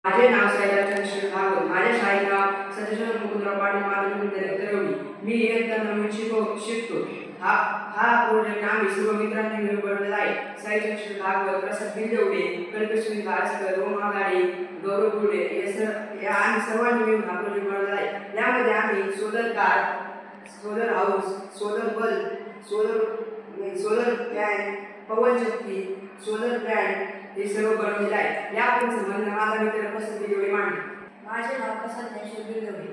माझे नाव सैराज भागवत. माझ्या शाळेचे नाव सत्यशोधक मुकुंदराव पाटील माध्यमिक विद्यालय तरवली. मी इयत्ता 9वी शिकतो. हा प्रोजेक्ट आम्ही सर्व मित्रांनी मिळून बनवलेला आहे. सैराज भागवत, प्रसाद बिंदवडे, कल्पेश भारसकर, रोम आघाडे, गौरव गुडे या आम्ही सर्वांनी मिळून हा प्रोजेक्ट बनवलेला आहे. यामध्ये आम्ही solar car, solar house, solar bulb, solar fan, पवनशक्ती, सोलर प्लॅन्ट हे सर्व बनवलेले आहे. यापूर्वी संबंध माझा मित्र प्रसाद बिंदवडे मांडले. माझे नाव प्रसाद बिंदवडे.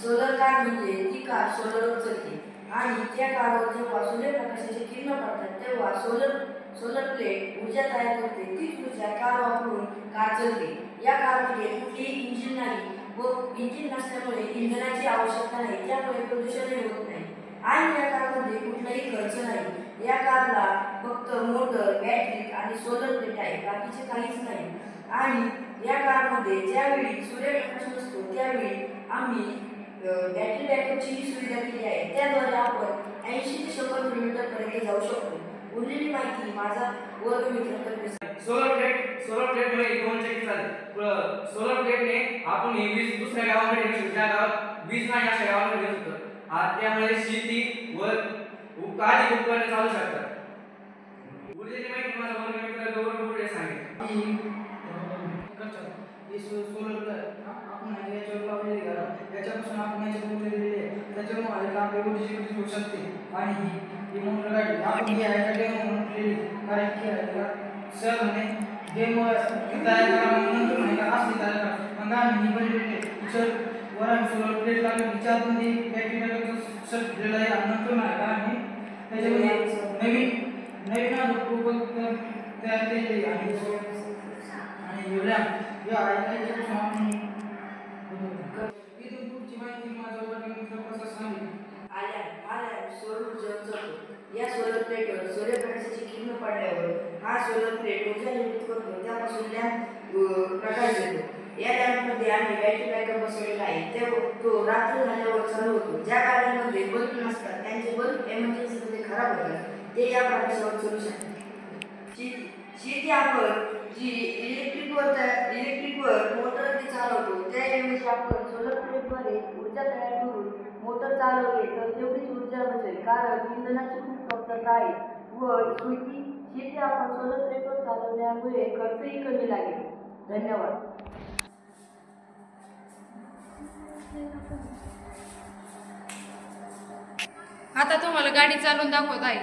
सोलर कार म्हणजे ती कार सोलरवर चालते आणि त्या कारवर जेव्हा सूर्यप्रकाशाची किरण पडतात तेव्हा सोलर प्लेट ऊर्जा तयार करते. तीच ऊर्जा कार वापरून कार चालते. या कारमध्ये कुठलीही इंजिन नाही व इंजिन नसल्यामुळे इंधनाची आवश्यकता नाही, त्यामुळे प्रदूषणही होत नाही आणि या कारमध्ये कुठलाही खर्च नाही. या कारला फक्त मोटर, बॅटरी आणि सोलर प्लेट आहे, बाकीचे काहीच नाही. आणि या कारमध्ये ज्यावेळी सूर्यप्रकाश नसतो त्यावेळी आम्ही बॅटरी बॅकअपची सुविधा केली आहे. त्याद्वारे आपण 80 ते 100 किलोमीटर पर्यंत जाऊ शकतो. उरलेली माहिती माझा वर्गमित्र करते. सोलर प्लेट मध्ये दोन चक्की चालते. सोलर प्लेटने आपण ही वीज दुसऱ्या गावामध्ये नेऊ शकतो. त्या गावात वीज नाही अशा गावामध्ये नेऊ शकतो. त्यामुळे शेती व काही उपकरणे चालू शकतात. उरलेली माहिती माझा वर्गमित्र गौरव गुडे सांगेल. सोलर आपण याच्यावर लावलेले घरा याच्यापासून आपण याच्यात उरलेले त्याच्यामुळे आपली ऊर्जेची होऊ शकते. आणि ही मोटर गाडी आपण म्हणून कारण की सर म्हणे गेम तयार करा नंतर नाही का असते तयार करा मग आम्ही ही बनवलेले सर वर आम्ही सोलर प्लेट लागले विचारून ती बॅटरी बॅकअप सर दिलेला आहे. नंतर नाही का आम्ही त्याच्यामध्ये नवीन उपकरण तयार केले आणि या सोलर प्लेटवर सूर्यप्रकाशाची किरण पडल्यावर हा सोलर प्लेट ऊर्जा निर्मित करतो. त्यापासून लॅम्प प्रकाश देतो. या लॅम्पमध्ये आम्ही बॅटरी बॅकअप बसवलेला आहे. तो रात्र झाल्यावर चालू होतो. ज्या गाड्यांमध्ये बल्ब नसतात त्यांचे बल्ब एमर्जन्सीमध्ये खराब होतात, ते या प्रकाशावर चालू शकतात. शेती आपण जी इलेक्ट्रिकवर मोटर चालवतो त्याऐवजी आपण सोलर प्लेटद्वारे ऊर्जा तयार करून मोटर चालवली तर तेवढीच ऊर्जा बचेल, कारण इंधनाची खूप कमतरता आहे. व शेती आपण सोलर प्लेटवर चालवल्यामुळे खर्चही कमी लागेल. धन्यवाद. आता तुम्हाला गाडी चालवून दाखवत आहे.